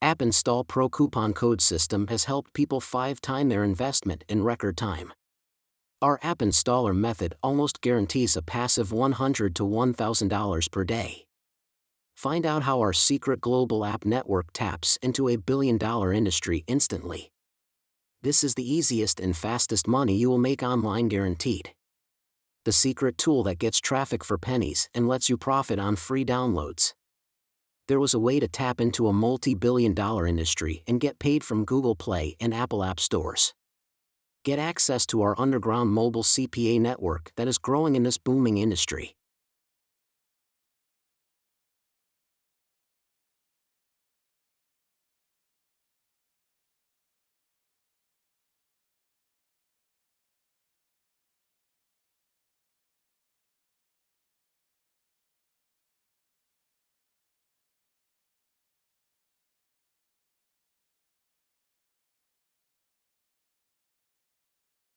App Install Pro coupon code system has helped people 5 times their investment in record time. Our app installer method almost guarantees a passive $100 to $1,000 per day. Find out how our secret global app network taps into a billion-dollar industry instantly. This is the easiest and fastest money you will make online, guaranteed. The secret tool that gets traffic for pennies and lets you profit on free downloads. There was a way to tap into a multi-billion-dollar industry and get paid from Google Play and Apple App Stores. Get access to our underground mobile CPA network that is growing in this booming industry.